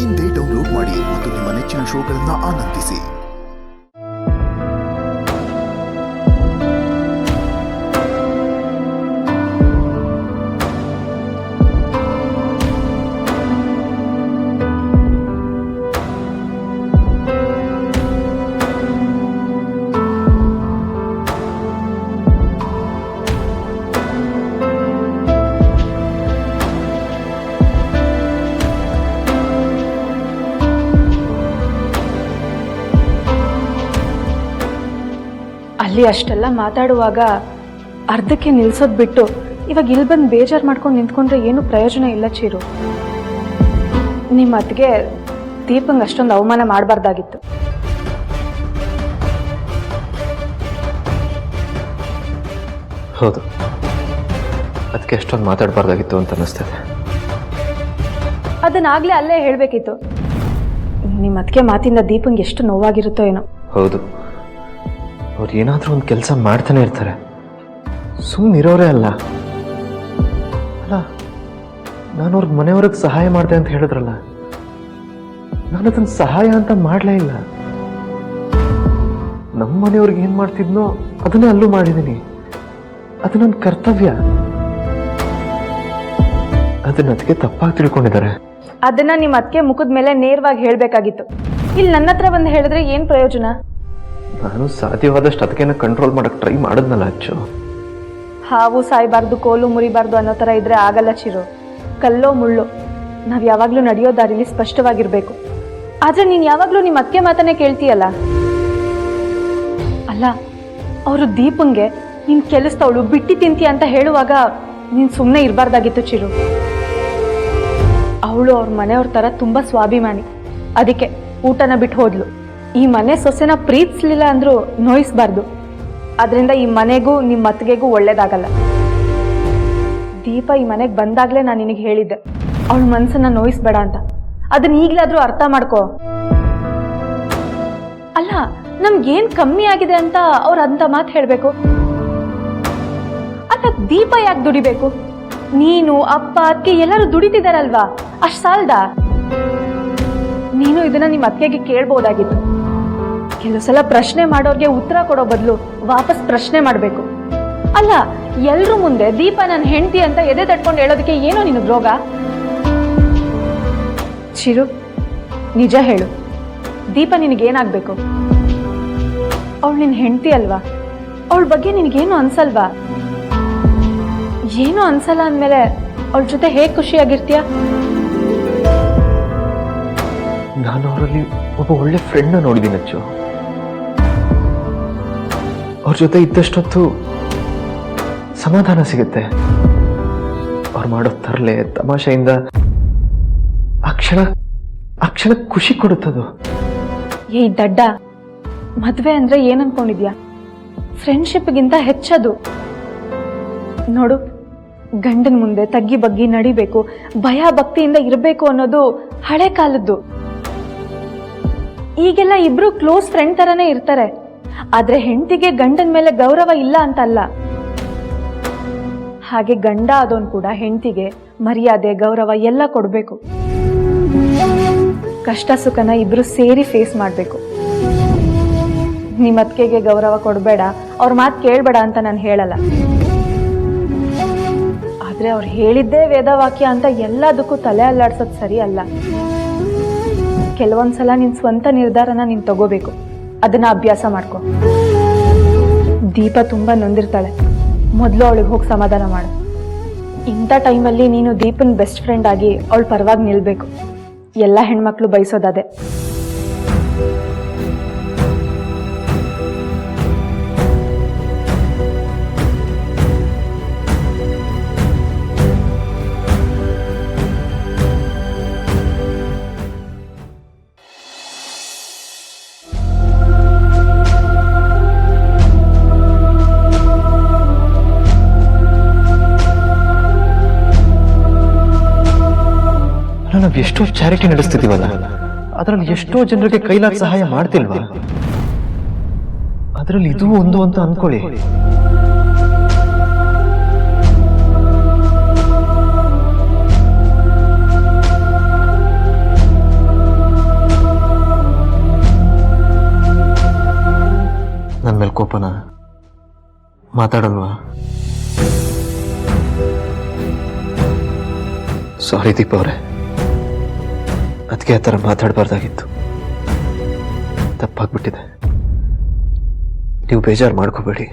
ಇಂದೇ ಡೌನ್ಲೋಡ್ ಮಾಡಿ ಮತ್ತು ನಿಮ್ಮ ನೆಚ್ಚಿನ ಶೋಗಳನ್ನು ಆನಂದಿಸಿ. ಅಲ್ಲಿ ಅಷ್ಟೆಲ್ಲ ಮಾತಾಡುವಾಗ ಅರ್ಧಕ್ಕೆ ನಿಲ್ಸೋದು ಬಿಟ್ಟು ಇವಾಗ ಇಲ್ಲಿ ಬಂದು ಬೇಜಾರು ಮಾಡ್ಕೊಂಡು ನಿಂತ್ಕೊಂಡ್ರೆ ಏನು ಪ್ರಯೋಜನ ಇಲ್ಲ ಚೀರು. ನಿಮ್ಮ ಅತ್ತಿಗೆ ದೀಪಂಗೆ ಅಷ್ಟೊಂದು ಅವಮಾನ ಮಾಡಬಾರ್ದಾಗಿತ್ತು. ಹೌದು, ಅದಕ್ಕೆ ಅಷ್ಟೊಂದು ಮಾತಾಡಬಾರ್ದಾಗಿತ್ತು ಅಂತ ಅನ್ನಿಸ್ತದೆ. ಅದನ್ನಾಗಲೇ ಅಲ್ಲೇ ಹೇಳಬೇಕಿತ್ತು. ನಿಮ್ಮ ಅತ್ತಿಗೆ ಮಾತಿಂದ ದೀಪಂಗೆ ಎಷ್ಟು ನೋವಾಗಿರುತ್ತೋ ಏನೋ. ಹೌದು, ಅವ್ರು ಏನಾದರೂ ಒಂದು ಕೆಲಸ ಮಾಡ್ತಾನೆ ಇರ್ತಾರೆ, ಸುಮ್ಮನೆ ಇರೋರೇ ಅಲ್ಲ. ನಾನು ಅವ್ರ ಮನೆಯವ್ರಿಗೆ ಸಹಾಯ ಮಾಡಿದೆ ಅಂತ ಹೇಳಿದ್ರಲ್ಲ, ನಾನು ಅದನ್ನು ಸಹಾಯ ಅಂತ ಮಾಡಲೇ ಇಲ್ಲ. ನಮ್ಮ ಮನೆಯವ್ರಿಗೆ ಏನು ಮಾಡ್ತಿದ್ನೋ ಅದನ್ನೇ ಅಲ್ಲೂ ಮಾಡಿದ್ದೀನಿ. ಅದು ನನ್ನ ಕರ್ತವ್ಯ. ಅದನ್ನ ಅದಕ್ಕೆ ತಪ್ಪಾಗಿ ತಿಳ್ಕೊಂಡಿದ್ದಾರೆ. ಅದನ್ನ ನಿಮ್ಮ ಅತ್ತಿಗೆ ಮುಖದ ಮೇಲೆ ನೇರವಾಗಿ ಹೇಳಬೇಕಾಗಿತ್ತು. ಇಲ್ಲಿ ನನ್ನ ಹತ್ರ ಬಂದು ಹೇಳಿದ್ರೆ ಏನು ಪ್ರಯೋಜನ? ನಾನು ಸಾಧ್ಯವಾದಷ್ಟು ಅದಕ್ಕೇನ ಕಂಟ್ರೋಲ್ ಮಾಡಕ್ಕೆ ಟ್ರೈ ಮಾಡಿದ್ನಲ್ಲ ಅಚ್ಚು. ಹಾವು ಸಾಯಬಾರ್ದು, ಕೋಲು ಮುರಿಬಾರ್ದು ಅನ್ನೋ ಥರ ಇದ್ರೆ ಆಗಲ್ಲ ಚಿರು. ಕಲ್ಲೋ ಮುಳ್ಳು, ನಾವು ಯಾವಾಗಲೂ ನಡೆಯೋ ದಾರಿಲಿ ಸ್ಪಷ್ಟವಾಗಿರಬೇಕು. ಆದರೆ ನೀನು ಯಾವಾಗಲೂ ನಿಮ್ಮ ಅತ್ತಿಗೆ ಮಾತನ್ನೇ ಕೇಳ್ತೀಯಲ್ಲ. ಅಲ್ಲ, ಅವರು ದೀಪಂಗೆ ನೀನು ಕೆಲಸದವಳು ಬಿಟ್ಟು ತಿಂತೀಯ ಅಂತ ಹೇಳುವಾಗ ನೀನು ಸುಮ್ಮನೆ ಇರಬಾರ್ದಾಗಿತ್ತು ಚಿರು. ಅವಳು ಅವ್ರ ಮನೆಯವ್ರ ಥರ ತುಂಬ ಸ್ವಾಭಿಮಾನಿ, ಅದಕ್ಕೆ ಊಟನ ಬಿಟ್ಟು ಹೋದ್ಲು. ಈ ಮನೆ ಸೊಸೆನ ಪ್ರೀತಿಸ್ಲಿಲ್ಲ ಅಂದ್ರೂ ನೋಯಿಸ್ಬಾರ್ದು. ಅದರಿಂದ ಈ ಮನೆಗೂ ನಿಮ್ಮ ಅತ್ತಿಗೆಗೂ ಒಳ್ಳೇದಾಗಲ್ಲ. ದೀಪ ಈ ಮನೆಗೆ ಬಂದಾಗಲೇ ನಾನು ನಿನಗೆ ಹೇಳಿದ್ದೆ, ಅವಳ ಮನಸ್ಸನ್ನ ನೋಯಿಸ್ಬೇಡ ಅಂತ. ಅದನ್ನ ಈಗಲಾದರೂ ಅರ್ಥ ಮಾಡ್ಕೋ. ಅಲ್ಲ, ನಮ್ಗೇನು ಕಮ್ಮಿ ಆಗಿದೆ ಅಂತ ಅವ್ರು ಅಂತ ಮಾತು ಹೇಳಬೇಕು? ಅಲ್ಲ, ದೀಪ ಯಾಕೆ ದುಡಿಬೇಕು? ನೀನು ಅಪ್ಪ ಅತ್ತಿಗೆ ಎಲ್ಲರೂ ದುಡಿತಿದಾರಲ್ವಾ, ಅಷ್ಟು ಸಾಲ್ದ? ನೀನು ಇದನ್ನ ನಿಮ್ಮ ಅತ್ತಿಗೆಗೆ ಕೇಳ್ಬೋದಾಗಿತ್ತು. ಕೆಲವು ಸಲ ಪ್ರಶ್ನೆ ಮಾಡೋರ್ಗೆ ಉತ್ತರ ಕೊಡೋ ಬದಲು ವಾಪಸ್ ಪ್ರಶ್ನೆ ಮಾಡಬೇಕು. ಅಲ್ಲ, ಎಲ್ರ ಮುಂದೆ ದೀಪ ನನ್ನ ಹೆಂಡತಿ ಅಂತ ಎದೆ ತಟ್ಕೊಂಡು ಹೇಳೋದಕ್ಕೆ ಏನೋ ನಿನಗೆ ರೋಗ? ಚಿರು, ನಿಜ ಹೇಳು, ದೀಪ ನಿನಗೇನಾಗಬೇಕು? ಅವಳು ನಿನ್ನ ಹೆಂಡತಿ ಅಲ್ವಾ? ಅವಳ ಬಗ್ಗೆ ನಿನಗೇನು ಅನ್ಸಲ್ವಾ? ಏನೂ ಅನ್ಸಲ್ಲ ಅಂದಮೇಲೆ ಅವಳ ಜೊತೆ ಹೇಗೆ ಖುಷಿಯಾಗಿರ್ತೀಯ? ನಾನು ಅವರಲ್ಲಿ ಒಬ್ಬ ಒಳ್ಳೆ ಫ್ರೆಂಡ್ನ ನೋಡಿದ್ದೀನಿ ಅಚ್ಚು. ಅವ್ರ ಜೊತೆ ಇದ್ದಷ್ಟೊತ್ತು ಸಮಾಧಾನ ಸಿಗುತ್ತೆ. ಅವ್ರು ಮಾಡೋ ತರಲೆ ತಮಾಷೆಯಿಂದ ಆ ಕ್ಷಣ ಖುಷಿ ಕೊಡುತ್ತದು. ಏಯ್ ದಡ್ಡ, ಮದುವೆ ಅಂದ್ರೆ ಏನನ್ಕೊಂಡಿದ್ಯಾ? ಫ್ರೆಂಡ್ಶಿಪ್ಗಿಂತ ಹೆಚ್ಚದು. ನೋಡು, ಗಂಡನ ಮುಂದೆ ತಗ್ಗಿ ಬಗ್ಗಿ ನಡಿಬೇಕು, ಭಯ ಭಕ್ತಿಯಿಂದ ಇರಬೇಕು ಅನ್ನೋದು ಹಳೆ ಕಾಲದ್ದು. ಈಗೆಲ್ಲ ಇಬ್ರು ಕ್ಲೋಸ್ ಫ್ರೆಂಡ್ ತರನೇ ಇರ್ತಾರೆ. ಆದ್ರೆ ಹೆಂಡತಿಗೆ ಗಂಡನ ಮೇಲೆ ಗೌರವ ಇಲ್ಲ ಅಂತಲ್ಲ. ಹಾಗೆ ಗಂಡ ಆದವನು ಕೂಡ ಹೆಂಡತಿಗೆ ಮರ್ಯಾದೆ ಗೌರವ ಎಲ್ಲ ಕೊಡಬೇಕು. ಕಷ್ಟ ಸುಖನ ಇಬ್ರು ಸೇರಿ ಫೇಸ್ ಮಾಡಬೇಕು. ನಿಮ್ಮ ಅತ್ತಿಗೆಗೆ ಗೌರವ ಕೊಡಬೇಡ, ಅವ್ರ ಮಾತು ಕೇಳಬೇಡ ಅಂತ ನಾನು ಹೇಳಲ್ಲ. ಆದ್ರೆ ಅವ್ರು ಹೇಳಿದ್ದೇ ವೇದವಾಕ್ಯ ಅಂತ ಎಲ್ಲದಕ್ಕೂ ತಲೆ ಅಲ್ಲಾಡ್ಸೋದು ಸರಿ ಅಲ್ಲ. ಕೆಲವೊಂದ್ಸಲ ನಿನ್ನ ಸ್ವಂತ ನಿರ್ಧಾರನ ನೀನು ತಗೋಬೇಕು. ಅದನ್ನ ಅಭ್ಯಾಸ ಮಾಡ್ಕೊ. ದೀಪ ತುಂಬಾ ನೊಂದಿರ್ತಾಳೆ, ಮೊದಲು ಅವಳಿಗೆ ಹೋಗಿ ಸಮಾಧಾನ ಮಾಡು. ಇಂಥ ಟೈಮಲ್ಲಿ ನೀನು ದೀಪನ್ ಬೆಸ್ಟ್ ಫ್ರೆಂಡ್ ಆಗಿ ಅವಳ ಪರವಾಗಿ ನಿಲ್ಬೇಕು. ಎಲ್ಲ ಹೆಣ್ಮಕ್ಳು ಬಯಸೋದದೇ. ನಾವು ಎಷ್ಟೋ ಚಾರಿಟಿ ನಡೆಸ್ತಿದೀವಲ್ಲ, ಅದರಲ್ಲಿ ಎಷ್ಟೋ ಜನರಿಗೆ ಕೈಲಾಗ ಸಹಾಯ ಮಾಡ್ತಿಲ್ವಾ? ಅದರಲ್ಲಿ ಇದು ಒಂದು ಅಂತ ಅನ್ಕೊಳ್ಳಿ. ಕೋಪನ ಮಾತಾಡಲ್ವಾ? ಸಾರಿ ದೀಪ ಅವರೇ, ಅದಕ್ಕೆ ಆ ಥರ ಮಾತಾಡಬಾರ್ದಾಗಿತ್ತು. ತಪ್ಪಾಗ್ಬಿಟ್ಟಿದೆ. ನೀವು ಬೇಜಾರು ಮಾಡ್ಕೋಬೇಡಿ.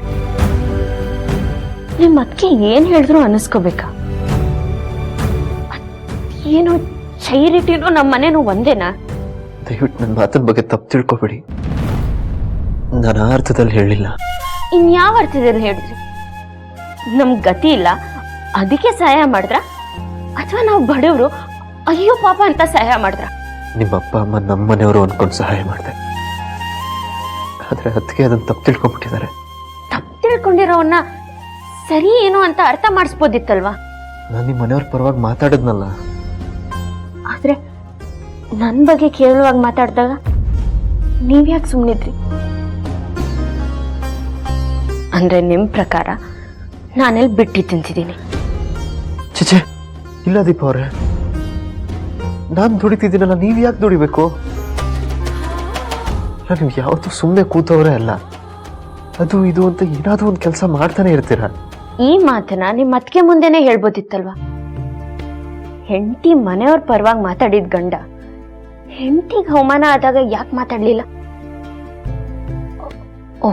ನಿಮ್ಮ ಅದಕ್ಕೆ ಏನು ಹೇಳಿದ್ರು ಅನ್ನಿಸ್ಕೋಬೇಕಾ? ಏನು ಚೈರಿಟಿನೋ ನಮ್ಮ ಮನೇನೂ ಒಂದೇನಾ? ದಯವಿಟ್ಟು ನನ್ನ ಮಾತಿನ ಬಗ್ಗೆ ತಪ್ಪು ತಿಳ್ಕೊಬೇಡಿ. ನಾನು ಆ ಅರ್ಥದಲ್ಲಿ ಹೇಳಿಲ್ಲ. ಇನ್ಯಾವ ಅರ್ಥದಲ್ಲಿ ಹೇಳಿದ್ರಿ? ನಮ್ಗೆ ಗತಿ ಇಲ್ಲ ಅದಕ್ಕೆ ಸಹಾಯ ಮಾಡಿದ್ರ, ಅಥವಾ ನಾವು ಬಡವರು ಅಯ್ಯೋ ಪಾಪ ಅಂತ ಸಹಾಯ ಮಾಡಿದ್ರ? ನಿಮ್ಮ ಅಪ್ಪ ಅಮ್ಮ ನಮ್ಮ ಮನೆಯವರು ಅನ್ಕೊಂಡು ಸಹಾಯ ಮಾಡಿದೆ. ಆದ್ರೆ ಅದಕ್ಕೆ ಅದನ್ನ ತಪ್ಪು ತಿಳ್ಕೊಂಡ್ಬಿಟ್ಟಿದ್ದಾರೆ. ತಪ್ಪು ತಿಳ್ಕೊಂಡಿರೋವನ್ನ ಸರಿ ಏನು ಅಂತ ಅರ್ಥ ಮಾಡಿಸ್ಬೋದಿತ್ತಲ್ವಾ? ನಾನು ನಿಮ್ಮ ಮನೆಯವ್ರ ಪರವಾಗಿ ಮಾತಾಡಿದ್ನಲ್ಲ. ಆದ್ರೆ ನನ್ನ ಬಗ್ಗೆ ಕೇವಲವಾಗಿ ಮಾತಾಡಿದಾಗ ನೀವ್ಯಾಕೆ ಸುಮ್ಮನಿದ್ರಿ? ಅಂದ್ರೆ ನಿಮ್ಮ ಪ್ರಕಾರ ನಾನೆಲ್ಲಿ ಬಿಟ್ಟು ತಿಂತಿದ್ದೀನಿ? ಚಿಚೆ ಇಲ್ಲ ದೀಪ ಅವ್ರೆ, ನಾನು ದುಡಿತಿದ್ದೀನಲ್ಲ, ನೀವು ಯಾಕೆ ದುಡಿಬೇಕು? ನೀವು ಯಾವತ್ತೂ ಸುಮ್ಮನೆ ಕೂತವ್ರೆ ಅಲ್ಲ. ಅದು ಇದು ಅಂತ ಏನಾದರೂ ಒಂದು ಕೆಲಸ ಮಾಡ್ತಾನೆ ಇರ್ತೀರ. ಈ ಮಾತನ್ನ ನಿಮ್ಮ ಅತ್ತಿಗೆ ಮುಂದೆನೆ ಹೇಳ್ಬೋದಿತ್ತಲ್ವಾ? ಹೆಂಡತಿ ಮನೆಯವ್ರ ಪರವಾಗಿ ಮಾತಾಡಿದ ಗಂಡ ಹೆಂಡತಿಗೆ ಅವಮಾನ ಆದಾಗ ಯಾಕೆ ಮಾತಾಡ್ಲಿಲ್ಲ? ಓ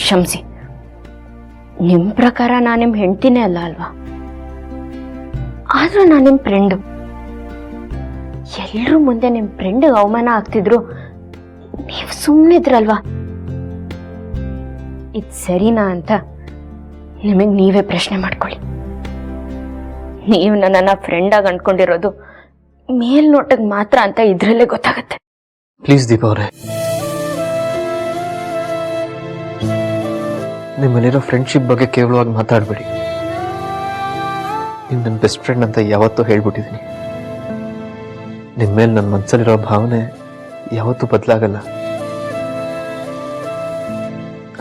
ಕ್ಷಮಿಸಿ, ನಿಮ್ ಪ್ರಕಾರ ನಾನು ನಿಮ್ ಹೆಂಡತಿನೇ ಅಲ್ಲ ಅಲ್ವಾ? ಆದ್ರೂ ನಾನು ನಿಮ್ ಫ್ರೆಂಡು. ಎಲ್ರೂ ಮುಂದೆ ನಿಮ್ ಫ್ರೆಂಡ್ ಅವಮಾನ ಆಗ್ತಿದ್ರು, ನೀವು ಸುಮ್ಮನಿದ್ರಲ್ವಾ? ಇದು ಸರಿನಾ ಅಂತ ನಿಮಗೆ ನೀವೇ ಪ್ರಶ್ನೆ ಮಾಡ್ಕೊಳ್ಳಿ. ನೀವು ನನ್ನನ್ನ ಫ್ರೆಂಡಾಗಿ ಅನ್ಕೊಂಡಿರೋದು ಮೇಲ್ನೋಟಕ್ಕೆ ಮಾತ್ರ ಅಂತ ಇದ್ರಲ್ಲೇ ಗೊತ್ತಾಗತ್ತೆ. ಪ್ಲೀಸ್ ದೀಪ ಅವರೇ, ನಿಮ್ಮಲ್ಲಿರೋ ಫ್ರೆಂಡ್ಶಿಪ್ ಬಗ್ಗೆ ಕೇವಲವಾಗಿ ಮಾತಾಡಬೇಡಿ. ನೀವು ನನ್ನ ಬೆಸ್ಟ್ ಫ್ರೆಂಡ್ ಅಂತ ಯಾವತ್ತೂ ಹೇಳ್ಬಿಟ್ಟಿದ್ದೀನಿ. ನಿಮ್ಮ ಮೇಲೆ ನನ್ನ ಮನಸ್ಸಲ್ಲಿರೋ ಭಾವನೆ ಯಾವತ್ತೂ ಬದಲಾಗಲ್ಲ.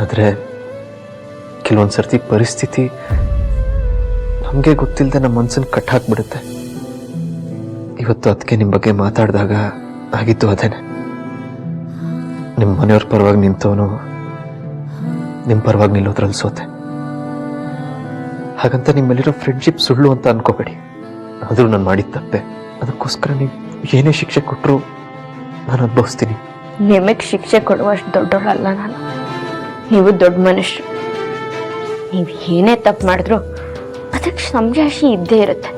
ಆದರೆ ಕೆಲವೊಂದು ಸರ್ತಿ ಪರಿಸ್ಥಿತಿ ನಮಗೆ ಗೊತ್ತಿಲ್ಲದೆ ನಮ್ಮ ಮನಸ್ಸನ್ನು ಕಟ್ಟಾಕ್ಬಿಡುತ್ತೆ. ಇವತ್ತು ಅದಕ್ಕೆ ನಿಮ್ಮ ಬಗ್ಗೆ ಮಾತಾಡಿದಾಗ ಆಗಿತ್ತು ಅದೇನೆ. ನಿಮ್ಮ ಮನೆಯವ್ರ ಪರವಾಗಿ ನಿಂತವನು ನಿಮ್ಮ ಪರವಾಗಿ ನಿಲ್ಲೋದ್ರಲ್ಲಿ ಸೋತೆ. ಹಾಗಂತ ನಿಮ್ಮಲ್ಲಿರೋ ಫ್ರೆಂಡ್ಶಿಪ್ ಸುಳ್ಳು ಅಂತ ಅನ್ಕೋಬೇಡಿ. ಆದರೂ ನಾನು ಮಾಡಿದ ತಪ್ಪೆ. ಅದಕ್ಕೋಸ್ಕರ ನೀವು ಏನೇ ಶಿಕ್ಷೆ ಕೊಟ್ಟರು ನಾನು ಅನುಭವಿಸ್ತೀನಿ. ನಿಮಗೆ ಶಿಕ್ಷೆ ಕೊಡುವಷ್ಟು ದೊಡ್ಡವರಲ್ಲ ನಾನು. ನೀವು ದೊಡ್ಡ ಮನುಷ್ಯರು. ನೀವು ಏನೇ ತಪ್ಪು ಮಾಡಿದ್ರು ಅದಕ್ಕೆ ಸಮಜಾಯಿಷಿ ಇದ್ದೇ ಇರುತ್ತೆ.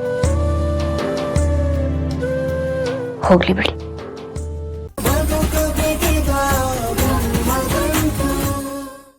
ಹೋಗ್ಲಿ ಬಿಡಿ.